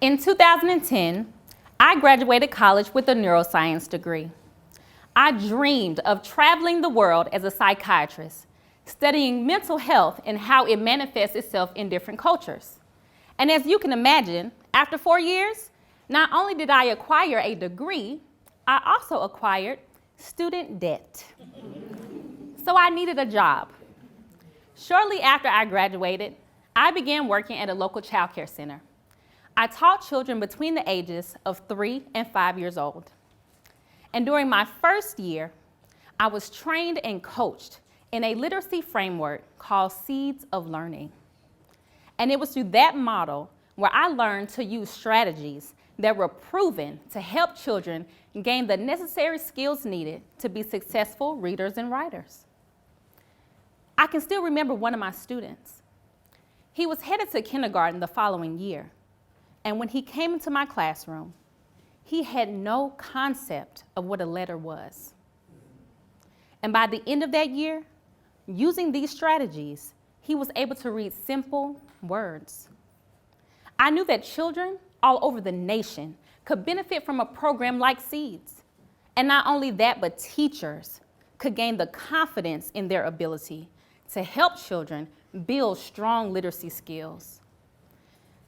In 2010, I graduated college with a neuroscience degree. I dreamed of traveling the world as a psychiatrist, studying mental health and how it manifests itself in different cultures. And as you can imagine, after 4 years, not only did I acquire a degree, I also acquired student debt. So I needed a job. Shortly after I graduated, I began working at a local child care center. I taught children between the ages of 3 and 5 years old. And during my first year, I was trained and coached in a literacy framework called Seeds of Learning. And it was through that model where I learned to use strategies that were proven to help children gain the necessary skills needed to be successful readers and writers. I can still remember one of my students. He was headed to kindergarten the following year, and when he came into my classroom, he had no concept of what a letter was. And by the end of that year, using these strategies, he was able to read simple words. I knew that children all over the nation could benefit from a program like Seeds. And not only that, but teachers could gain the confidence in their ability to help children build strong literacy skills.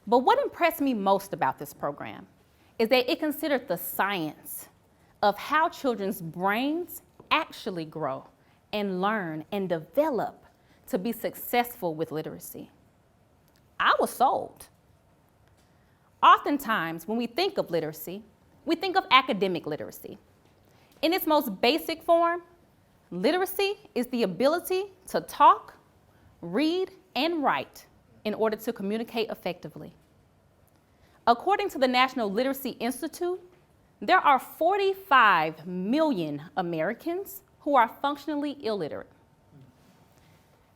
But what impressed me most about this program is that it considered the science of how children's brains actually grow and learn and develop to be successful with literacy. I was sold. Oftentimes, when we think of literacy, we think of academic literacy. In its most basic form, literacy is the ability to talk, read, and write in order to communicate effectively. According to the National Literacy Institute, there are 45 million Americans who are functionally illiterate.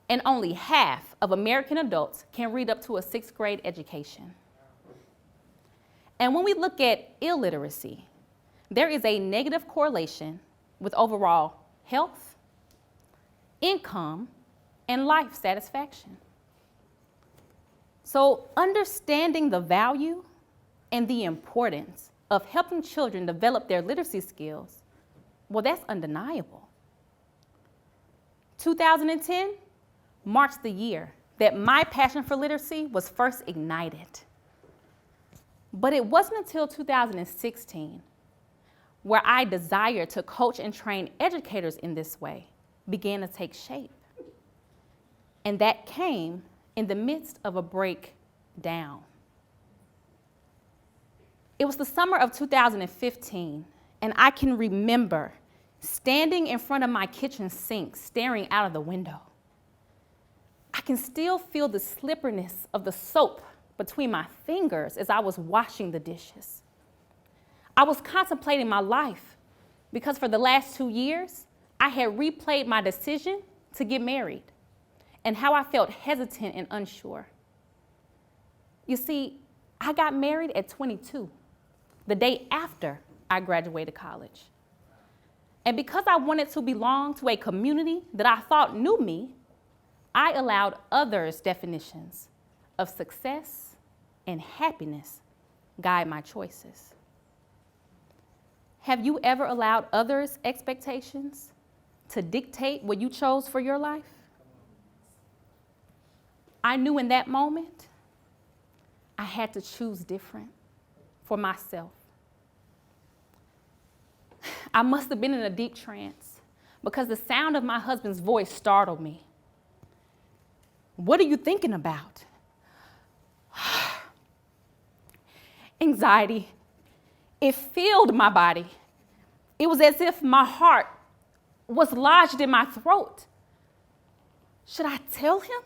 And only half of American adults can read up to a 6th grade education. And when we look at illiteracy, there is a negative correlation with overall health, income, and life satisfaction. So understanding the value and the importance of helping children develop their literacy skills, well, that's undeniable. 2010 marks the year that my passion for literacy was first ignited. But it wasn't until 2016 where I desired to coach and train educators in this way began to take shape. And that came in the midst of a breakdown. It was the summer of 2015, and I can remember standing in front of my kitchen sink, staring out of the window. I can still feel the slipperiness of the soap between my fingers as I was washing the dishes. I was contemplating my life because for the last 2 years, I had replayed my decision to get married and how I felt hesitant and unsure. You see, I got married at 22, the day after I graduated college. And because I wanted to belong to a community that I thought knew me, I allowed others' definitions of success and happiness guide my choices. Have you ever allowed others' expectations to dictate what you chose for your life? I knew in that moment I had to choose different for myself. I must have been in a deep trance because the sound of my husband's voice startled me. What are you thinking about? Anxiety. It filled my body. It was as if my heart was lodged in my throat. Should I tell him?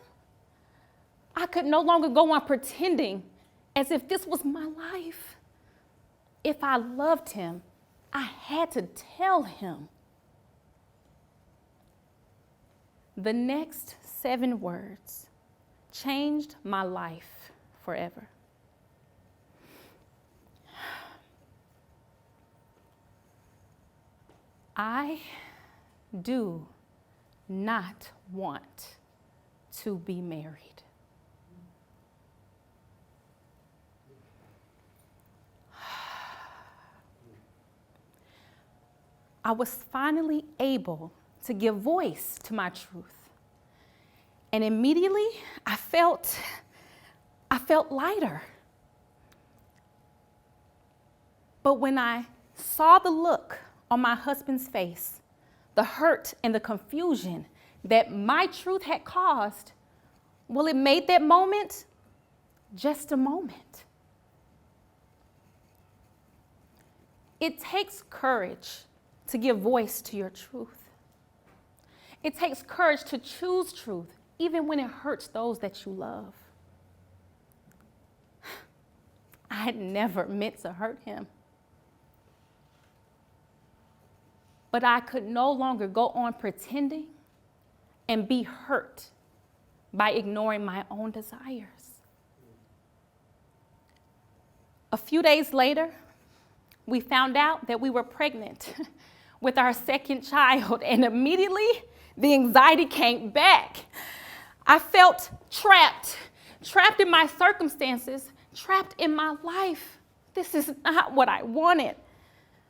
I could no longer go on pretending as if this was my life. If I loved him, I had to tell him. The next 7 words changed my life forever. I do not want to be married. I was finally able to give voice to my truth. And immediately I felt lighter. But when I saw the look on my husband's face, the hurt and the confusion that my truth had caused, well, it made that moment just a moment. It takes courage to give voice to your truth. It takes courage to choose truth, even when it hurts those that you love. I had never meant to hurt him. But I could no longer go on pretending and be hurt by ignoring my own desires. A few days later, we found out that we were pregnant with our second child, and immediately the anxiety came back. I felt trapped in my circumstances, trapped in my life. This is not what I wanted.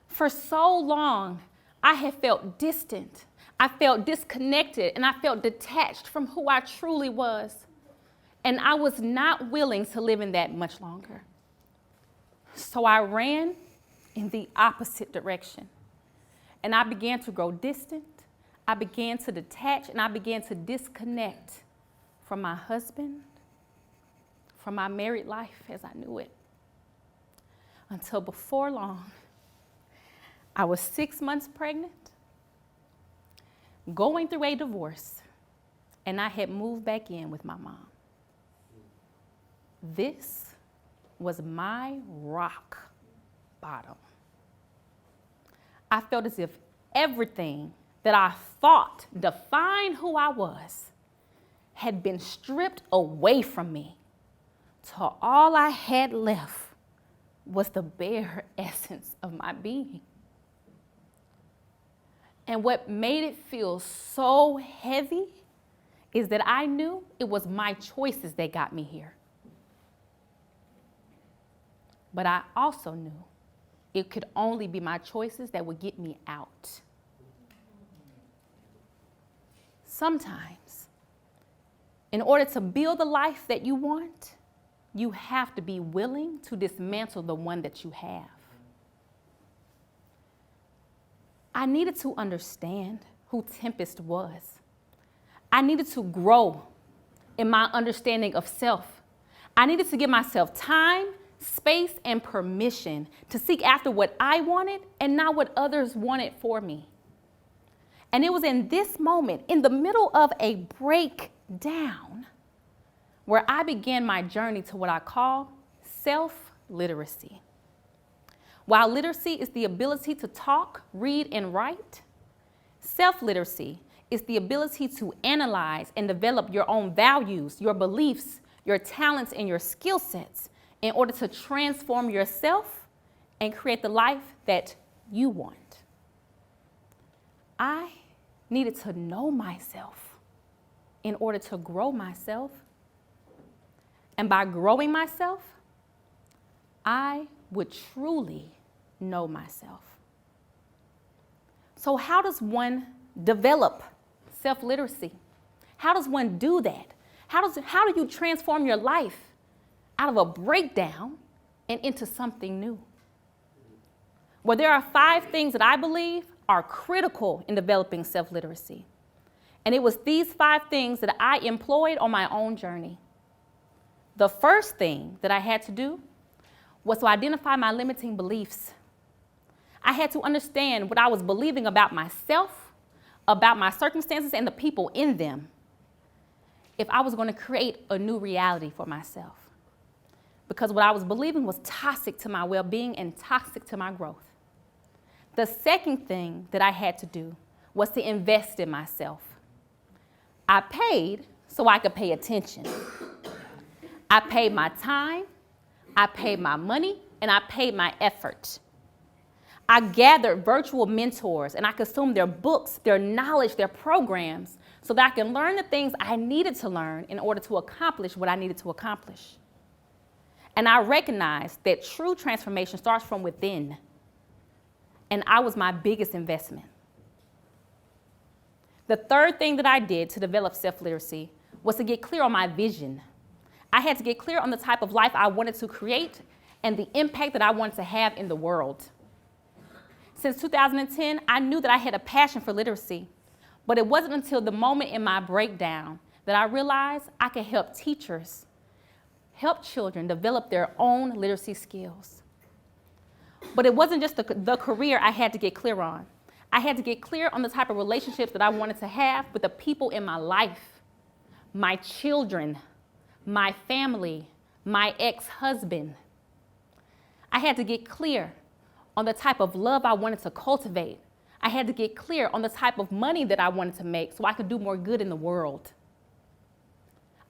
For so long, I had felt distant, I felt disconnected, and I felt detached from who I truly was. And I was not willing to live in that much longer. So I ran in the opposite direction. And I began to grow distant, I began to detach, and I began to disconnect from my husband, from my married life as I knew it. Until before long, I was 6 months pregnant, going through a divorce, and I had moved back in with my mom. This was my rock bottom. I felt as if everything that I thought defined who I was had been stripped away from me, till all I had left was the bare essence of my being. And what made it feel so heavy is that I knew it was my choices that got me here. But I also knew it could only be my choices that would get me out. Sometimes, in order to build the life that you want, you have to be willing to dismantle the one that you have. I needed to understand who Tempestt was. I needed to grow in my understanding of self. I needed to give myself time, space, and permission to seek after what I wanted and not what others wanted for me. And it was in this moment, in the middle of a breakdown, where I began my journey to what I call self-literacy. While literacy is the ability to talk, read, and write, self-literacy is the ability to analyze and develop your own values, your beliefs, your talents, and your skill sets in order to transform yourself and create the life that you want. I needed to know myself in order to grow myself. And by growing myself, I would truly know myself. So how does one develop self-literacy? How does one do that? How do you transform your life out of a breakdown and into something new? Well, there are 5 things that I believe are critical in developing self-literacy. And it was these 5 things that I employed on my own journey. The first thing that I had to do was to identify my limiting beliefs. I had to understand what I was believing about myself, about my circumstances, and the people in them, if I was going to create a new reality for myself. Because what I was believing was toxic to my well-being and toxic to my growth. The second thing that I had to do was to invest in myself. I paid so I could pay attention. I paid my time, I paid my money, and I paid my effort. I gathered virtual mentors and I consumed their books, their knowledge, their programs, so that I can learn the things I needed to learn in order to accomplish what I needed to accomplish. And I recognized that true transformation starts from within. And I was my biggest investment. The third thing that I did to develop self-literacy was to get clear on my vision. I had to get clear on the type of life I wanted to create and the impact that I wanted to have in the world. Since 2010, I knew that I had a passion for literacy, but it wasn't until the moment in my breakdown that I realized I could help teachers, help children develop their own literacy skills. But it wasn't just the career I had to get clear on. I had to get clear on the type of relationships that I wanted to have with the people in my life, my children, my family, my ex-husband. I had to get clear on the type of love I wanted to cultivate. I had to get clear on the type of money that I wanted to make so I could do more good in the world.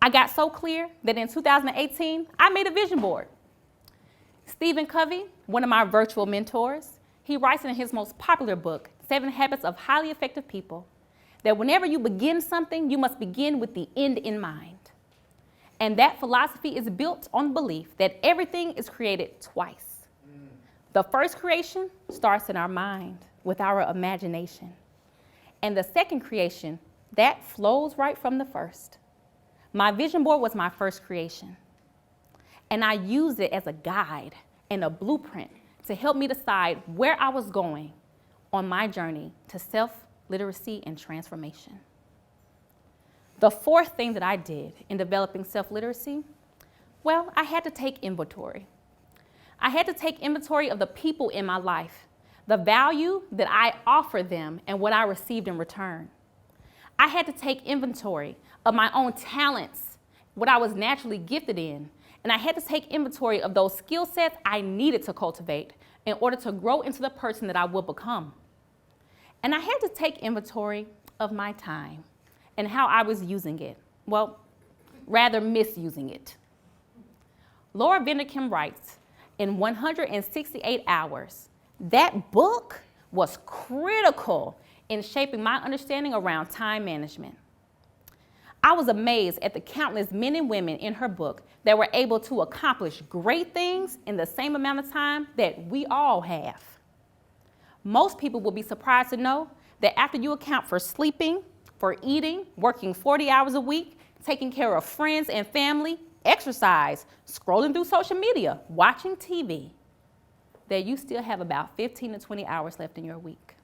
I got so clear that in 2018, I made a vision board. Stephen Covey, one of my virtual mentors, he writes in his most popular book, 7 Habits of Highly Effective People, that whenever you begin something, you must begin with the end in mind. And that philosophy is built on the belief that everything is created twice. The first creation starts in our mind with our imagination. And the second creation, that flows right from the first. My vision board was my first creation. And I used it as a guide and a blueprint to help me decide where I was going on my journey to self-literacy and transformation. The fourth thing that I did in developing self-literacy, well, I had to take inventory. I had to take inventory of the people in my life, the value that I offered them and what I received in return. I had to take inventory of my own talents, what I was naturally gifted in, and I had to take inventory of those skill sets I needed to cultivate in order to grow into the person that I will become. And I had to take inventory of my time and how I was using it. Well, rather misusing it. Laura Vanderkam writes, in 168 hours, that book was critical in shaping my understanding around time management. I was amazed at the countless men and women in her book that were able to accomplish great things in the same amount of time that we all have. Most people will be surprised to know that after you account for sleeping, for eating, working 40 hours a week, taking care of friends and family, exercise, scrolling through social media, watching TV, that you still have about 15 to 20 hours left in your week.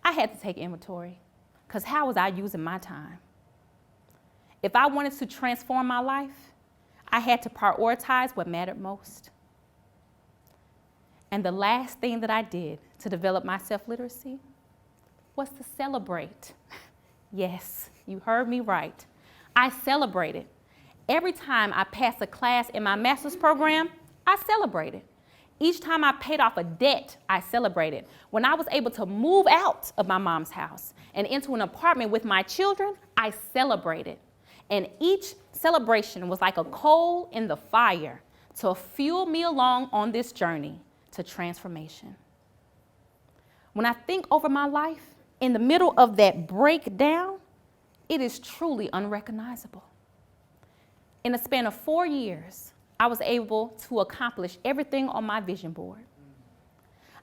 I had to take inventory, because how was I using my time? If I wanted to transform my life, I had to prioritize what mattered most. And the last thing that I did to develop my self-literacy was to celebrate. Yes, you heard me right. I celebrated. Every time I passed a class in my master's program, I celebrated. Each time I paid off a debt, I celebrated. When I was able to move out of my mom's house and into an apartment with my children, I celebrated. And each celebration was like a coal in the fire to fuel me along on this journey to transformation. When I think over my life, in the middle of that breakdown, it is truly unrecognizable. In a span of 4 years, I was able to accomplish everything on my vision board.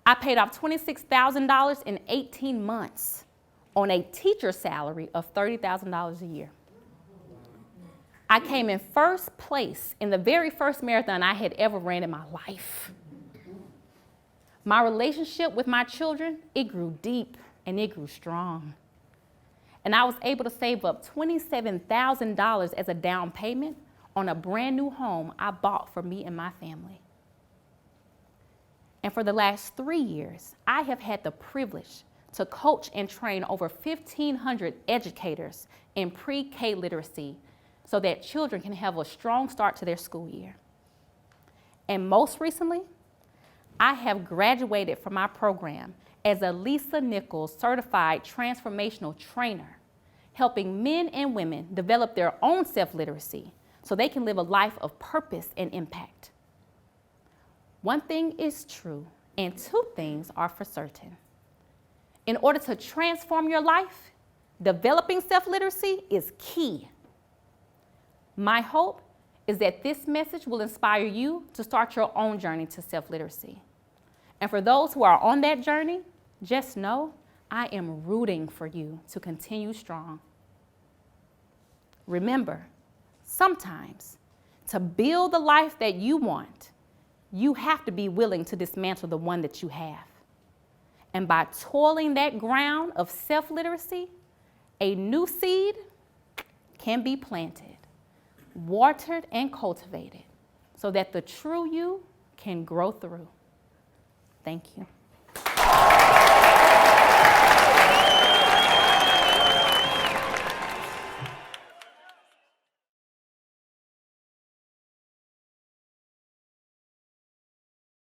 I paid off $26,000 in 18 months on a teacher salary of $30,000 a year. I came in first place in the very first marathon I had ever ran in my life. My relationship with my children, it grew deep and it grew strong. And I was able to save up $27,000 as a down payment on a brand new home I bought for me and my family. And for the last 3 years, I have had the privilege to coach and train over 1,500 educators in pre-K literacy so that children can have a strong start to their school year. And most recently, I have graduated from my program as a Lisa Nichols certified transformational trainer, helping men and women develop their own self-literacy so they can live a life of purpose and impact. One thing is true, and 2 things are for certain. In order to transform your life, developing self-literacy is key. My hope is that this message will inspire you to start your own journey to self-literacy. And for those who are on that journey, just know I am rooting for you to continue strong. Remember, sometimes to build the life that you want, you have to be willing to dismantle the one that you have. And by toiling that ground of self-literacy, a new seed can be planted, watered and cultivated so that the true you can grow through. Thank you.